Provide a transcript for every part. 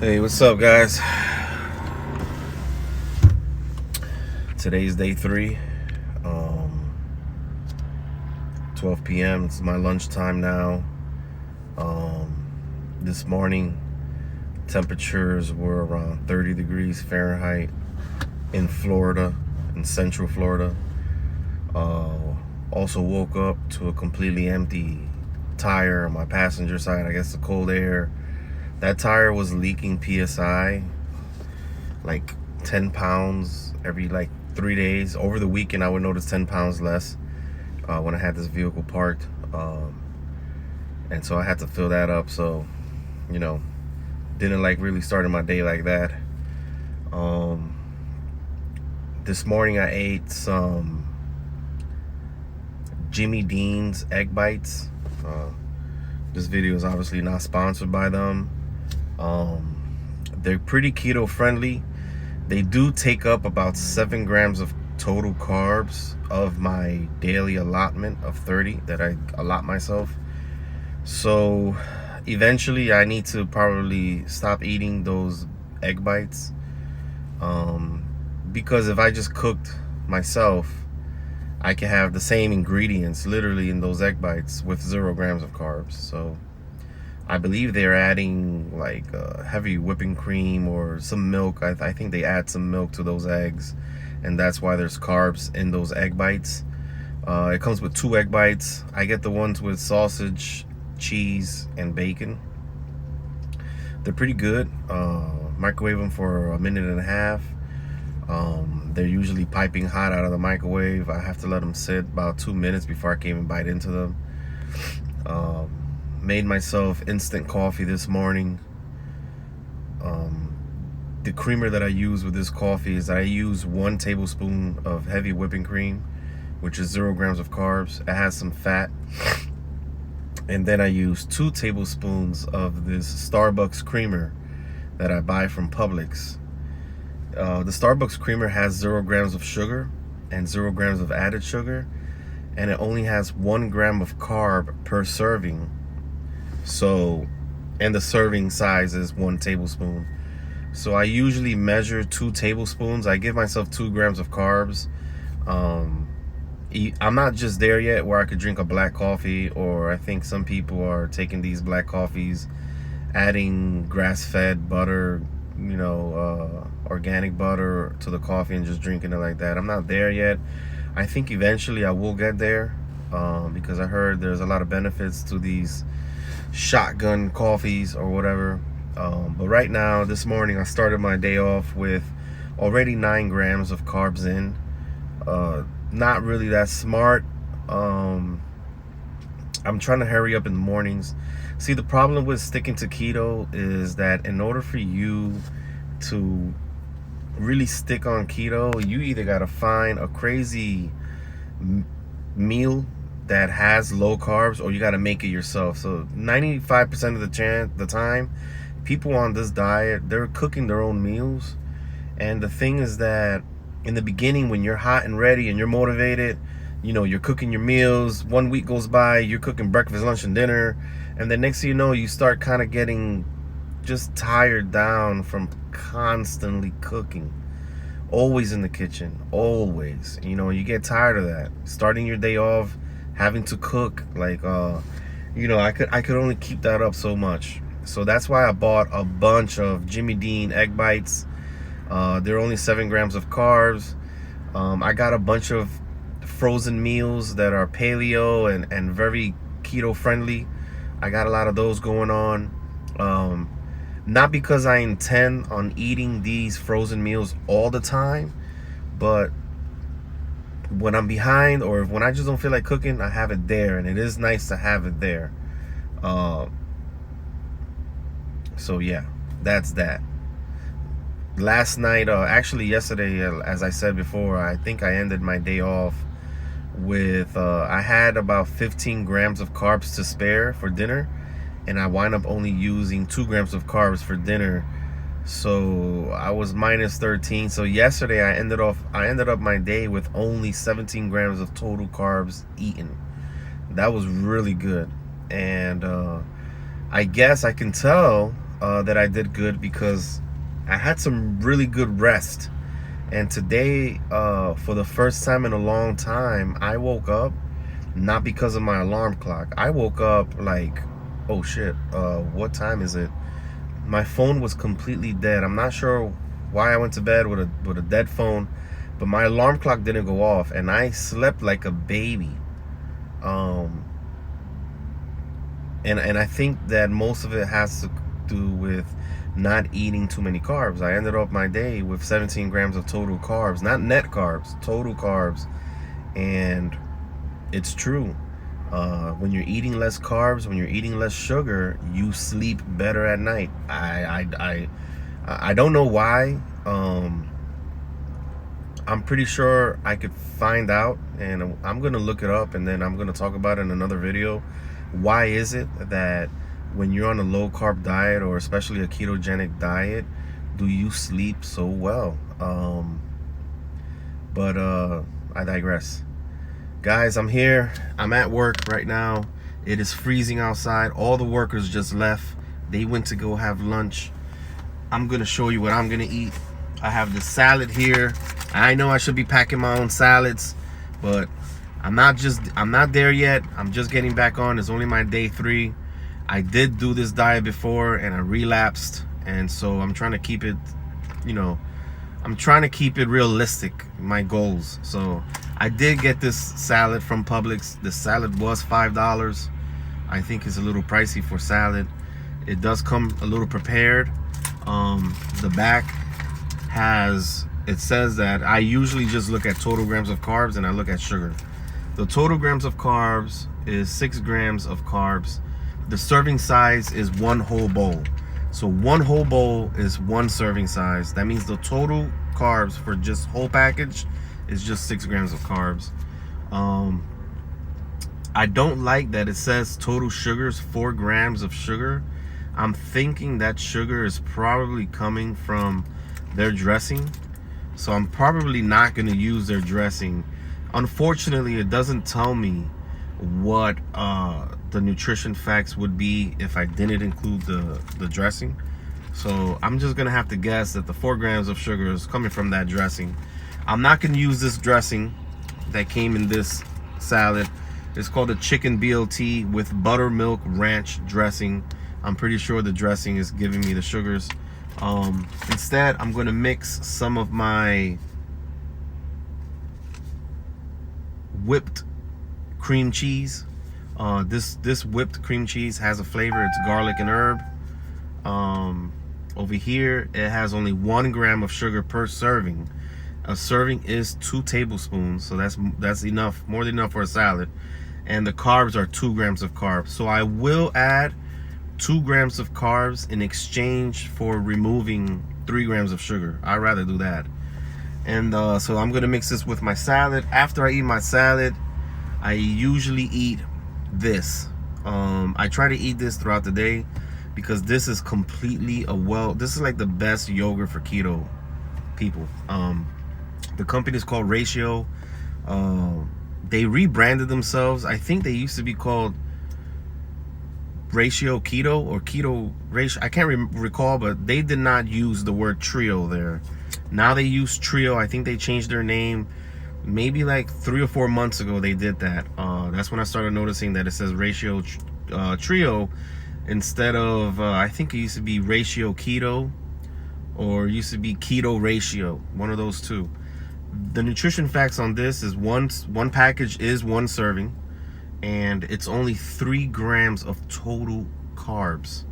Hey, what's up, guys? Today's day 3, 12 p.m. It's my lunchtime now. This morning, temperatures were around 30 degrees Fahrenheit in Florida, in Central Florida. Also woke up to a completely empty tire on my passenger side. I guess the cold air. That tire was leaking PSI like 10 pounds every 3 days. Over the weekend, I would notice 10 pounds less when I had this vehicle parked. And so I had to fill that up. So, didn't like really starting my day like that. This morning I ate some Jimmy Dean's egg bites. This video is obviously not sponsored by them. They're pretty keto friendly. They do take up about 7 grams of total carbs of my daily allotment of 30 that I allot myself. So eventually I need to probably stop eating those egg bites, because if I just cooked myself, I can have the same ingredients literally in those egg bites with 0 grams of carbs. So I believe they're adding heavy whipping cream or some milk. I think they add some milk to those eggs, and that's why there's carbs in those egg bites. It comes with 2 egg bites. I get the ones with sausage, cheese, and bacon. They're pretty good. Microwave them for a minute and a half. They're usually piping hot out of the microwave. I have to let them sit about 2 minutes before I can even bite into them. Made myself instant coffee this morning. The creamer that I use with this coffee is I use 1 tablespoon of heavy whipping cream, which is 0 grams of carbs. It has some fat. And then I use 2 tablespoons of this Starbucks creamer that I buy from Publix. The Starbucks creamer has 0 grams of sugar and 0 grams of added sugar, and it only has 1 gram of carb per serving. So, and the serving size is 1 tablespoon. So I usually measure 2 tablespoons. I give myself 2 grams of carbs. I'm not just there yet where I could drink a black coffee, or I think some people are taking these black coffees, adding grass-fed butter, organic butter to the coffee and just drinking it like that. I'm not there yet. I think eventually I will get there, because I heard there's a lot of benefits to these shotgun coffees or whatever. But right now, this morning, I started my day off with already 9 grams of carbs in. Not really that smart. I'm trying to hurry up in the mornings. See, the problem with sticking to keto is that in order for you to really stick on keto, you either got to find a crazy meal that has low carbs, or you got to make it yourself. So 95% of the time, people on this diet, they're cooking their own meals. And the thing is that in the beginning, when you're hot and ready and you're motivated, you're cooking your meals. 1 week goes by, you're cooking breakfast, lunch, and dinner. And the next thing you know, you start kind of getting just tired down from constantly cooking. Always in the kitchen, always. You get tired of that. Starting your day off, having to cook, I could only keep that up so much. So that's why I bought a bunch of Jimmy Dean egg bites. They're only 7 grams of carbs. I got a bunch of frozen meals that are paleo and very keto friendly. I got a lot of those going on. Not because I intend on eating these frozen meals all the time, but when I'm behind, or when I just don't feel like cooking, I have it there, and it is nice to have it there. So yeah, that's that. Last night, actually yesterday, as I said before, I think I ended my day off with, I had about 15 grams of carbs to spare for dinner, and I wind up only using 2 grams of carbs for dinner. So I was minus 13. So yesterday I ended up my day with only 17 grams of total carbs eaten. That was really good. And I guess I can tell that I did good because I had some really good rest. And today, for the first time in a long time, I woke up not because of my alarm clock. I woke up like, oh shit, what time is it? My phone was completely dead. I'm not sure why I went to bed with a dead phone, but my alarm clock didn't go off, and I slept like a baby. And I think that most of it has to do with not eating too many carbs. I ended up my day with 17 grams of total carbs, not net carbs, total carbs. And it's true. When you're eating less carbs, when you're eating less sugar, you sleep better at night. I don't know why. I'm pretty sure I could find out, and I'm gonna look it up, and then I'm gonna talk about it in another video. Why is it that when you're on a low carb diet, or especially a ketogenic diet, do you sleep so well? But I digress. Guys, I'm here. I'm at work right now. It is freezing outside. All the workers just left. They went to go have lunch. I'm gonna show you what I'm gonna eat. I have the salad here. I know I should be packing my own salads, but I'm not there yet. I'm just getting back on. It's only my day 3. I did do this diet before and I relapsed, and so I'm trying to keep it, I'm trying to keep it realistic, my goals. So I did get this salad from Publix. The salad was $5. I think it's a little pricey for salad. It does come a little prepared. The back it says that I usually just look at total grams of carbs and I look at sugar. The total grams of carbs is 6 grams of carbs. The serving size is 1 whole bowl. So 1 whole bowl is 1 serving size. That means the total carbs for just whole package is just 6 grams of carbs. I don't like that it says total sugar is 4 grams of sugar. I'm thinking that sugar is probably coming from their dressing. So I'm probably not going to use their dressing. Unfortunately, it doesn't tell me what the nutrition facts would be if I didn't include the dressing. So I'm just gonna have to guess that the 4 grams of sugar is coming from that dressing. I'm not gonna use this dressing that came in this salad. It's called a chicken BLT with buttermilk ranch dressing. I'm pretty sure the dressing is giving me the sugars. Instead, I'm gonna mix some of my whipped cream cheese. This whipped cream cheese has a flavor. It's garlic and herb. Over here, it has only 1 gram of sugar per serving. A serving is 2 tablespoons, so that's enough, more than enough for a salad. And the carbs are 2 grams of carbs. So I will add 2 grams of carbs in exchange for removing 3 grams of sugar. I'd rather do that. And so I'm gonna mix this with my salad. After I eat my salad, I usually eat this. I try to eat this throughout the day because this is completely this is like the best yogurt for keto people. The company is called Ratio. They rebranded themselves. I think they used to be called Ratio Keto or Keto Ratio. I can't recall, but they did not use the word trio there. Now they use trio. I think they changed their name maybe like 3 or 4 months ago. They did that. That's when I started noticing that it says Ratio Trio instead of I think it used to be Ratio Keto, or it used to be Keto Ratio, one of those two. The nutrition facts on this is one package is 1 serving, and it's only 3 grams of total carbs.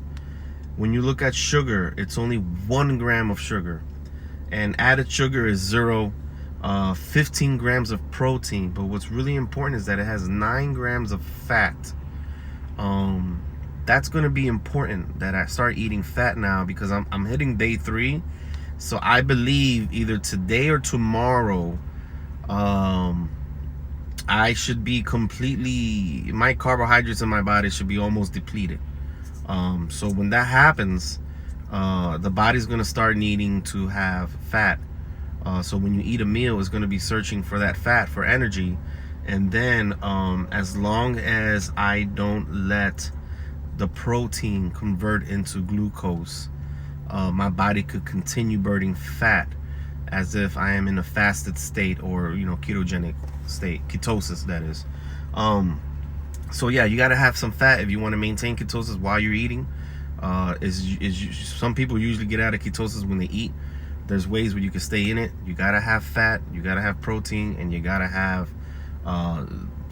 When you look at sugar, it's only 1 gram of sugar, and added sugar is 0. 15 grams of protein, but what's really important is that it has 9 grams of fat. That's going to be important that I start eating fat now, because I'm hitting day 3. So I believe either today or tomorrow I should be completely, my carbohydrates in my body should be almost depleted. So when that happens, the body's going to start needing to have fat. So when you eat a meal, it's going to be searching for that fat for energy. And then as long as I don't let the protein convert into glucose, my body could continue burning fat as if I am in a fasted state, or ketogenic state, ketosis that is. So yeah, you gotta have some fat if you want to maintain ketosis while you're eating. Some people usually get out of ketosis when they eat. There's ways where you can stay in it. You gotta have fat, you gotta have protein, and you gotta have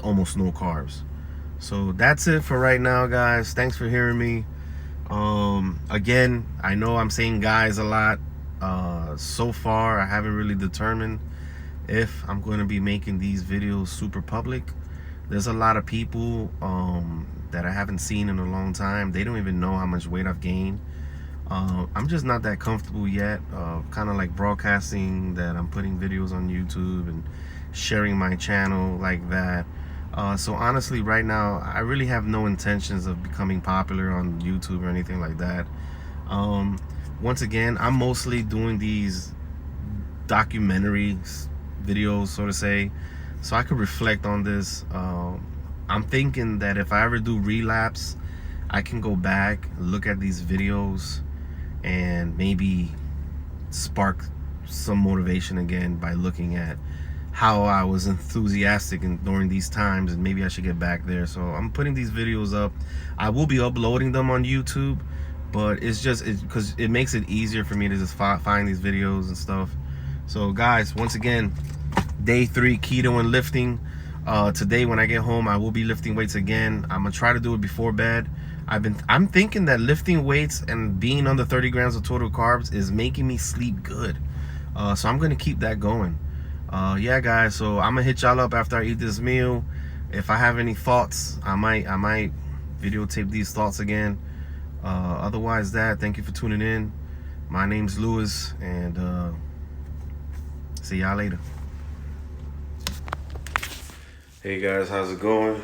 almost no carbs. So that's it for right now, guys. Thanks for hearing me. Again, I know I'm saying guys a lot. So far I haven't really determined if I'm going to be making these videos super public. There's a lot of people that I haven't seen in a long time. They don't even know how much weight I've gained. I'm just not that comfortable yet, kind of like broadcasting that I'm putting videos on YouTube and sharing my channel like that. So honestly, right now, I really have no intentions of becoming popular on YouTube or anything like that. Once again, I'm mostly doing these documentary videos, so to say, so I could reflect on this. I'm thinking that if I ever do relapse, I can go back, look at these videos, and maybe spark some motivation again by looking at how I was enthusiastic during these times, and maybe I should get back there. So I'm putting these videos up. I will be uploading them on YouTube, but it's because it makes it easier for me to just find these videos and stuff. So guys, once again, day 3 keto and lifting. Today when I get home, I will be lifting weights again. I'm gonna try to do it before bed. I'm thinking that lifting weights and being under 30 grams of total carbs is making me sleep good. So I'm gonna keep that going. Yeah, guys, so I'm gonna hit y'all up after I eat this meal. If I have any thoughts, I might videotape these thoughts again. Otherwise, thank you for tuning in. My name's Lewis, and see y'all later. Hey guys, how's it going?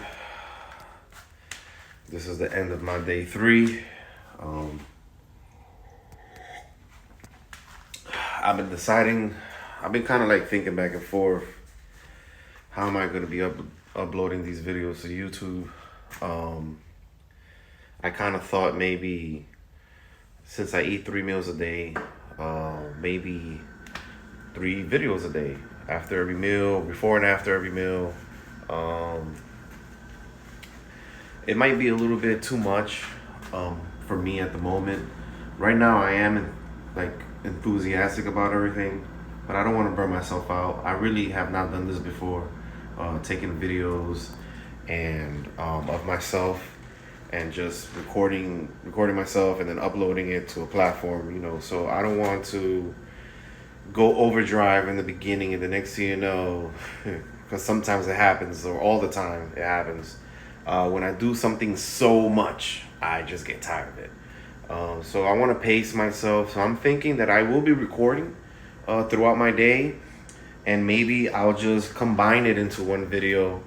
This is the end of my day 3. I've been kind of like thinking back and forth. How am I going to be uploading these videos to YouTube? I kind of thought maybe since I eat 3 meals a day, maybe 3 videos a day, after every meal, before and after every meal. It might be a little bit too much for me at the moment. Right now I am enthusiastic about everything, but I don't want to burn myself out. I really have not done this before, taking videos and of myself and just recording myself and then uploading it to a platform, so I don't want to go overdrive in the beginning, and the next thing you know, because sometimes it happens, or all the time it happens, when I do something so much, I just get tired of it. So I want to pace myself. So I'm thinking that I will be recording throughout my day, and maybe I'll just combine it into one video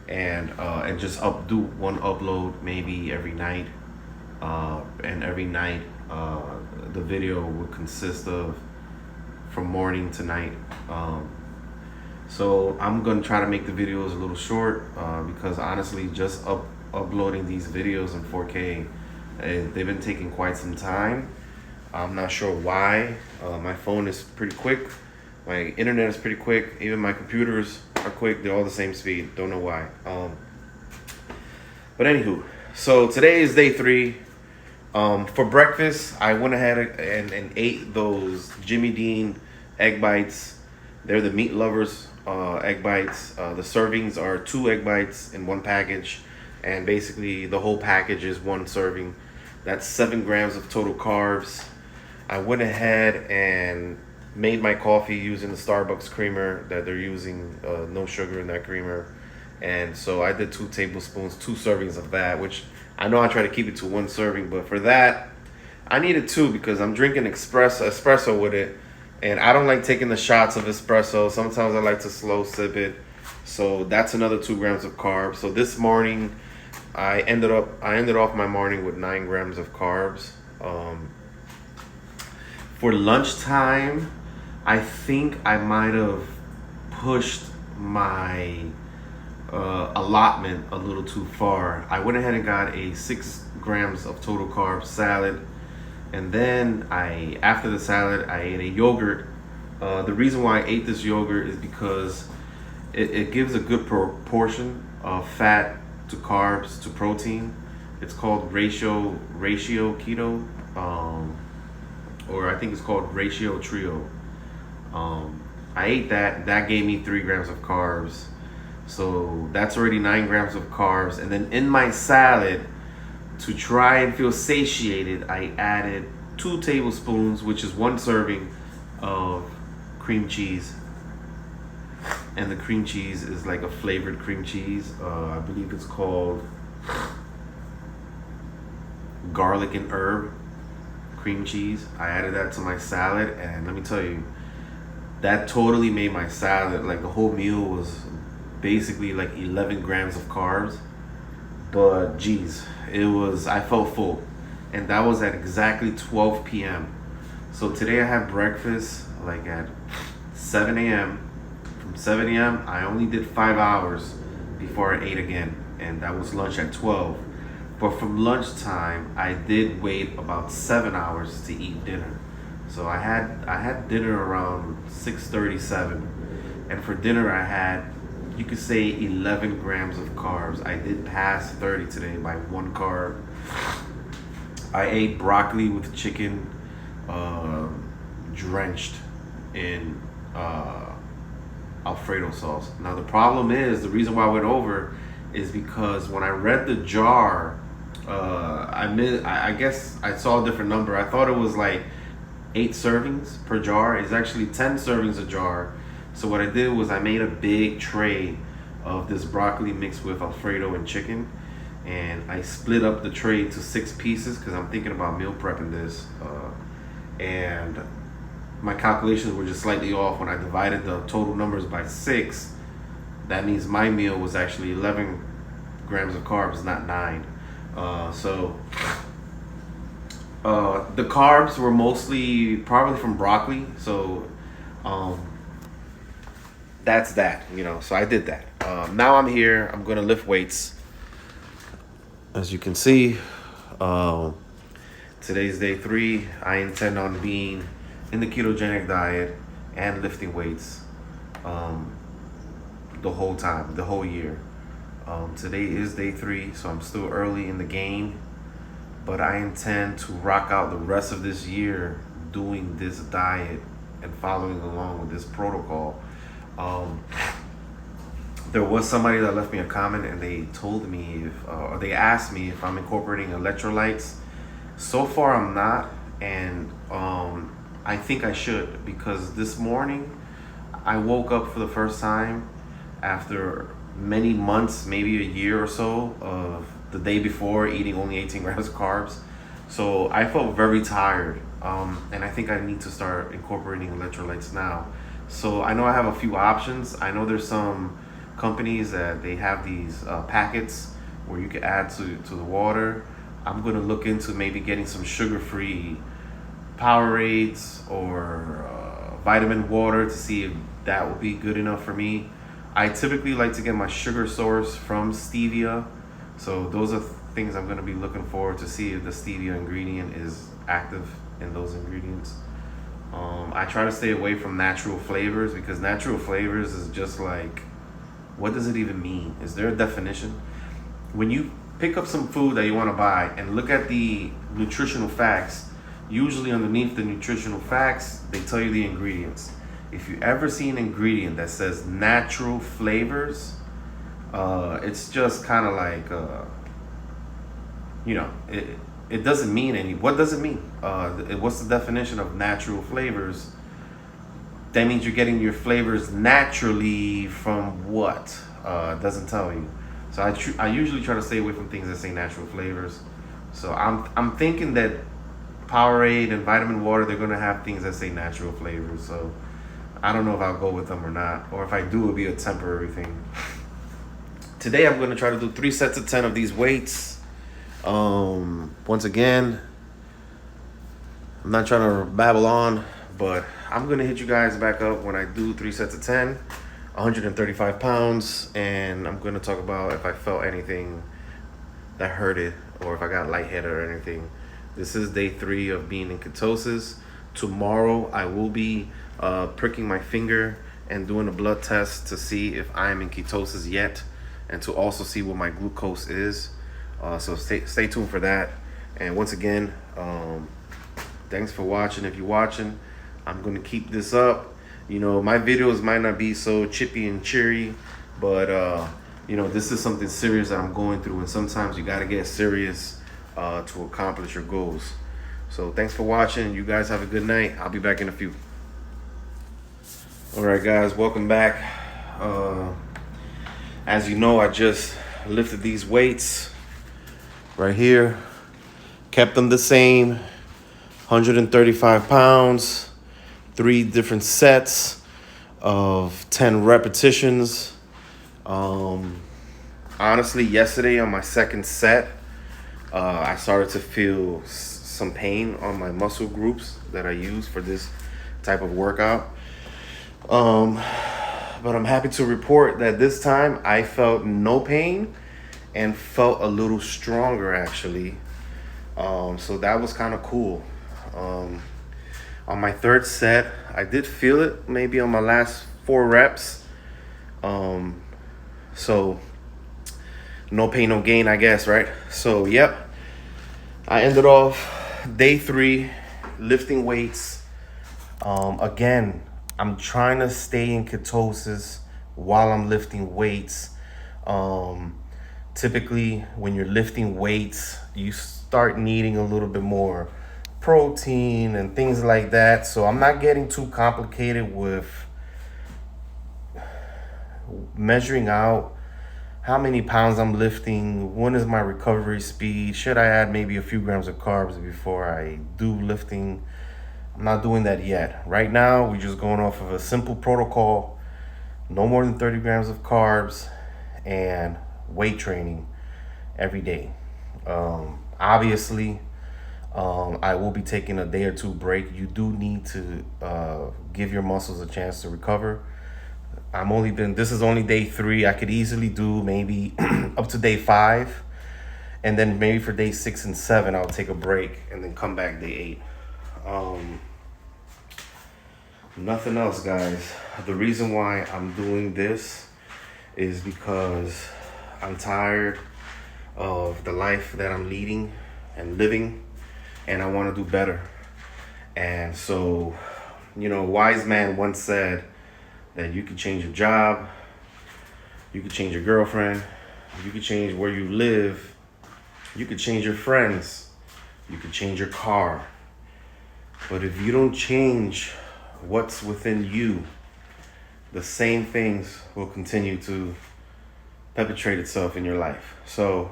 and just do one upload maybe every night. And every night the video will consist of from morning to night. So I'm gonna try to make the videos a little short, because honestly, just uploading these videos in 4K, they've been taking quite some time. I'm not sure why. My phone is pretty quick, my internet is pretty quick, even my computers are quick. They're all the same speed. Don't know why. But anywho, so today is day 3. For breakfast, I went ahead and ate those Jimmy Dean egg bites. They're the meat lovers egg bites. The servings are 2 egg bites in one package, and basically the whole package is 1 serving. That's 7 grams of total carbs. I went ahead and made my coffee using the Starbucks creamer that they're using, no sugar in that creamer. And so I did 2 tablespoons, 2 servings of that, which I know I try to keep it to 1 serving, but for that, I needed 2 because I'm drinking espresso with it. And I don't like taking the shots of espresso. Sometimes I like to slow sip it. So that's another 2 grams of carbs. So this morning, I ended off my morning with 9 grams of carbs. For lunchtime, I think I might have pushed my allotment a little too far. I went ahead and got a 6 grams of total carbs salad, and then after the salad, I ate a yogurt. The reason why I ate this yogurt is because it gives a good proportion of fat to carbs to protein. It's called ratio keto, or I think it's called ratio trio. I ate that. That gave me 3 grams of carbs. So that's already 9 grams of carbs. And then in my salad, to try and feel satiated, I added 2 tablespoons, which is 1 serving of cream cheese. And the cream cheese is like a flavored cream cheese. I believe it's called garlic and herb cream cheese. I added that to my salad, and let me tell you, that totally made my salad, like the whole meal was basically like 11 grams of carbs. But geez, I felt full. And that was at exactly 12 p.m. So today I had breakfast like at 7 a.m. From 7 a.m. I only did 5 hours before I ate again, and that was lunch at 12. But from lunchtime, I did wait about 7 hours to eat dinner. So I had dinner around 6:37, and for dinner I had, you could say, 11 grams of carbs. I did pass 30 today by 1 carb. I ate broccoli with chicken, drenched in Alfredo sauce. Now the problem is, the reason why I went over is because when I read the jar, I guess I saw a different number. I thought it was like 8 servings per jar. It's actually 10 servings a jar. So what I did was I made a big tray of this broccoli mixed with Alfredo and chicken, and I split up the tray to 6 pieces because I'm thinking about meal prepping this. And my calculations were just slightly off. When I divided the total numbers by 6, that means my meal was actually 11 grams of carbs, not 9. The carbs were mostly probably from broccoli. So that's that, so I did that. Now I'm here. I'm going to lift weights. As you can see, today's day 3. I intend on being in the ketogenic diet and lifting weights the whole time, the whole year. Today is day 3, so I'm still early in the game, but I intend to rock out the rest of this year doing this diet and following along with this protocol. There was somebody that left me a comment, and they told me or they asked me if I'm incorporating electrolytes. So far I'm not, and I think I should, because this morning I woke up for the first time after many months, maybe a year or so, of the day before eating only 18 grams of carbs. So I felt very tired, and I think I need to start incorporating electrolytes now. So I know I have a few options. I know there's some companies that they have these packets where you can add to the water. I'm going to look into maybe getting some sugar-free Powerades or vitamin water to see if that will be good enough for me. I typically like to get my sugar source from stevia. So those are things I'm going to be looking for, to see if the stevia ingredient is active in those ingredients. I try to stay away from natural flavors, because natural flavors is just like, what does it even mean? Is there a definition? When you pick up some food that you want to buy and look at the nutritional facts, usually underneath the nutritional facts, they tell you the ingredients. If you ever see an ingredient that says natural flavors, it's just kind of like, it doesn't mean any. What does it mean? What's the definition of natural flavors? That means you're getting your flavors naturally from what? It doesn't tell you. So I usually try to stay away from things that say natural flavors. So I'm thinking that Powerade and vitamin water, they're gonna have things that say natural flavors. So I don't know if I'll go with them or not, or if I do, it'll be a temporary thing. Today I'm gonna try to do 3 sets of 10 of these weights. Once again, I'm not trying to babble on, but I'm gonna hit you guys back up when I do 3 sets of 10. 135 pounds, and I'm going to talk about if I felt anything that hurted or if I got lightheaded or anything. This is day 3 of being in ketosis. Tomorrow I will be pricking my finger and doing a blood test to see if I'm in ketosis yet, and to also see what my glucose is. So stay tuned for that. And once again, thanks for watching. If you're watching, I'm going to keep this up. You know, my videos might not be so chippy and cheery, but you know, this is something serious that I'm going through, and sometimes you got to get serious to accomplish your goals. So thanks for watching. You guys have a good night. I'll be back in a few. All right, guys, welcome back. As you know, I just lifted these weights right here, kept them the same, 135 pounds, 3 different sets of 10 repetitions. Honestly, yesterday on my second set, I started to feel some pain on my muscle groups that I use for this type of workout. But I'm happy to report that this time I felt no pain and felt a little stronger, actually. So that was kind of cool. On my third set, I did feel it maybe on my last 4 reps. So no pain, no gain, I guess, right? So, yep. I ended off day 3 lifting weights. Again, I'm trying to stay in ketosis while I'm lifting weights. Typically, when you're lifting weights, you start needing a little bit more protein and things like that. So I'm not getting too complicated with measuring out how many pounds I'm lifting, when is my recovery speed, should I add maybe a few grams of carbs before I do lifting. I'm not doing that yet. Right now, we're just going off of a simple protocol, no more than 30 grams of carbs, and weight training every day. Obviously, I will be taking a day or 2 break. You do need to give your muscles a chance to recover. This is only day 3. I could easily do maybe up to day 5. And then maybe for day 6 and 7, I'll take a break and then come back day 8. Nothing else, guys. The reason why I'm doing this is because I'm tired of the life that I'm leading and living, and I want to do better. And so, you know, a wise man once said that you can change your job, you can change your girlfriend, you can change where you live, you can change your friends, you can change your car. But if you don't change what's within you, the same things will continue to perpetrate itself in your life. So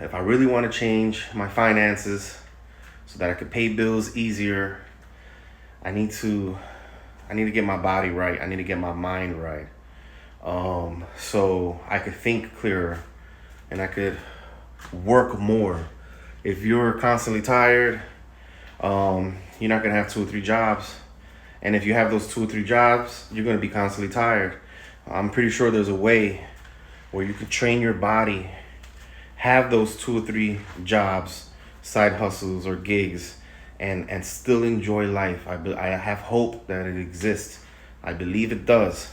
if I really want to change my finances so that I can pay bills easier, I need to get my body right. I need to get my mind right. So I could think clearer and I could work more. If you're constantly tired, you're not going to have 2 or 3 jobs. And if you have those 2 or 3 jobs, you're going to be constantly tired. I'm pretty sure there's a way where you can train your body, have those 2 or 3 jobs, side hustles or gigs, and still enjoy life. I have hope that it exists. I believe it does.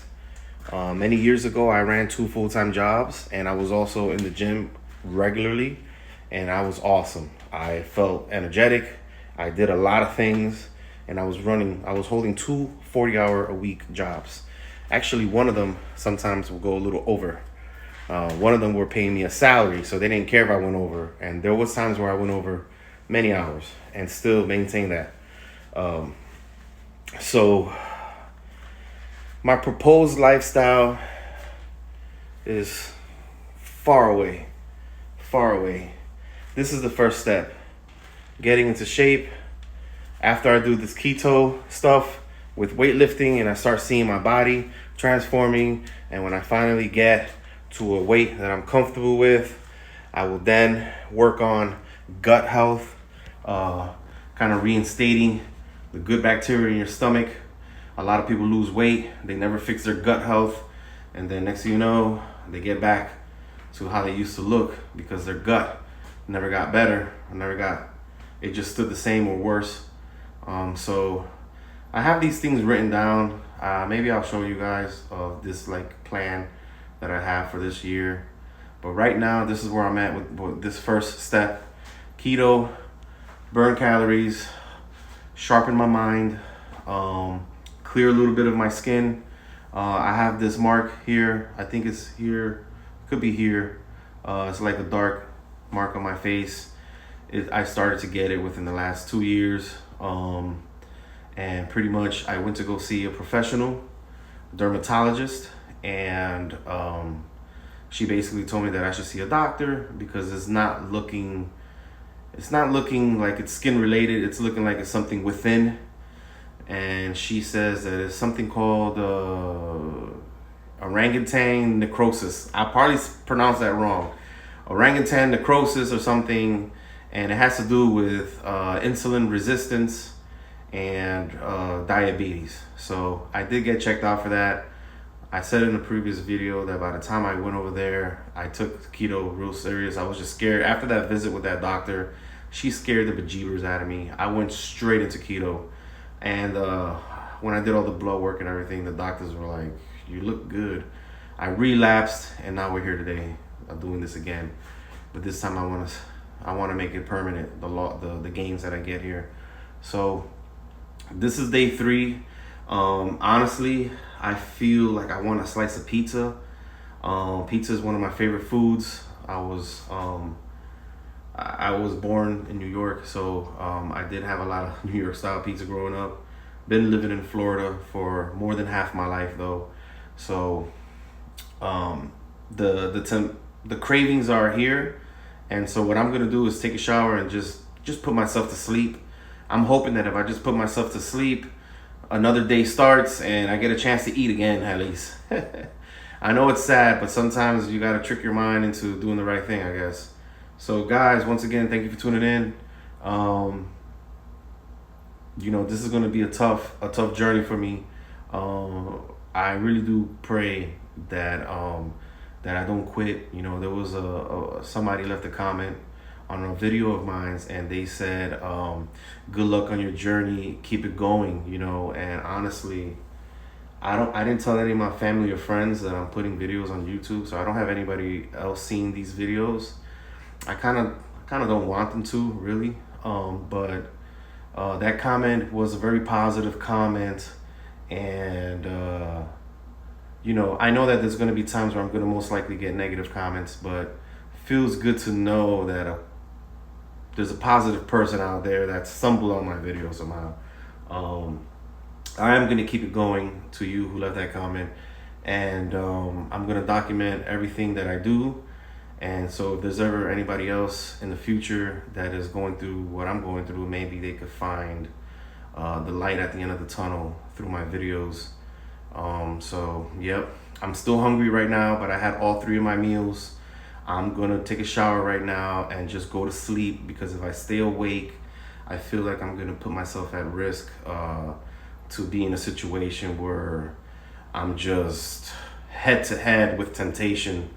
Many years ago, I ran 2 full-time jobs, and I was also in the gym regularly, and I was awesome. I felt energetic. I did a lot of things, and I was holding 2 40-hour-a-week jobs. Actually, one of them sometimes will go a little over. One of them were paying me a salary, so they didn't care if I went over. And there was times where I went over many hours and still maintain that. So my proposed lifestyle is far away. This is the first step. Getting into shape. After I do this keto stuff with weightlifting and I start seeing my body transforming, and when I finally get to a weight that I'm comfortable with, I will then work on gut health, kind of reinstating the good bacteria in your stomach, A lot of people lose weight, they never fix their gut health, and then next thing you know, they get back to how they used to look because their gut never got better, it just stood the same or worse. So I have these things written down. Maybe I'll show you guys this like plan that I have for this year. But right now, this is where I'm at with this first step. Keto, burn calories, sharpen my mind, clear a little bit of my skin. I have this mark here. I think it's here. Could be here. It's like a dark mark on my face. I started to get it within the last 2 years. And pretty much I went to go see a professional dermatologist, and she basically told me that I should see a doctor because it's not looking like it's skin related. It's looking like it's something within. And she says that it's something called orangutan necrosis. I probably pronounced that wrong. Orangutan necrosis or something, and it has to do with insulin resistance and diabetes. So I did get checked out for that. I said in a previous video that by the time I went over there, I took keto real serious. I was just scared. After that visit with that doctor, she scared the bejeebers out of me. I went straight into keto. And when I did all the blood work and everything, the doctors were like, you look good. I relapsed, and now we're here today doing this again. But this time I want to make it permanent, the gains that I get here. So this is day 3. Honestly, I feel like I want a slice of pizza. Pizza is one of my favorite foods. I was born in New York, so I did have a lot of New York style pizza growing up. Been living in Florida for more than half my life though, so the cravings are here, and so what I'm gonna do is take a shower and just put myself to sleep. I'm hoping that if I just put myself to sleep, another day starts and I get a chance to eat again at least. I know it's sad, but sometimes you gotta trick your mind into doing the right thing, I guess. So guys, once again, thank you for tuning in. You know, this is going to be a tough journey for me. I really do pray that that I don't quit. You know, there was somebody left a comment on a video of mine, and they said, good luck on your journey, keep it going, you know. And honestly, I didn't tell any of my family or friends that I'm putting videos on YouTube, so I don't have anybody else seeing these videos. I kind of don't want them to, really. But that comment was a very positive comment, and you know, I know that there's going to be times where I'm going to most likely get negative comments, but it feels good to know that there's a positive person out there that stumbled on my video somehow. I am going to keep it going to you who left that comment, and I'm going to document everything that I do. And so if there's ever anybody else in the future that is going through what I'm going through, maybe they could find the light at the end of the tunnel through my videos. So, yep, I'm still hungry right now, but I had all 3 of my meals. I'm going to take a shower right now and just go to sleep, because if I stay awake, I feel like I'm going to put myself at risk to be in a situation where I'm just head to head with temptation.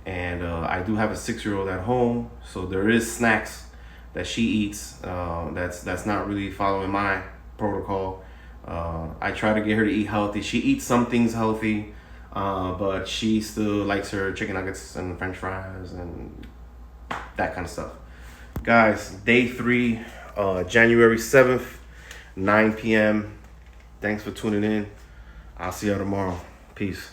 And I do have a 6-year-old at home, so there is snacks that she eats that's not really following my protocol. I try to get her to eat healthy. She eats some things healthy, but she still likes her chicken nuggets and french fries and that kind of stuff. Guys, day 3, January 7th, 9 p.m. Thanks for tuning in. I'll see y'all tomorrow. Peace.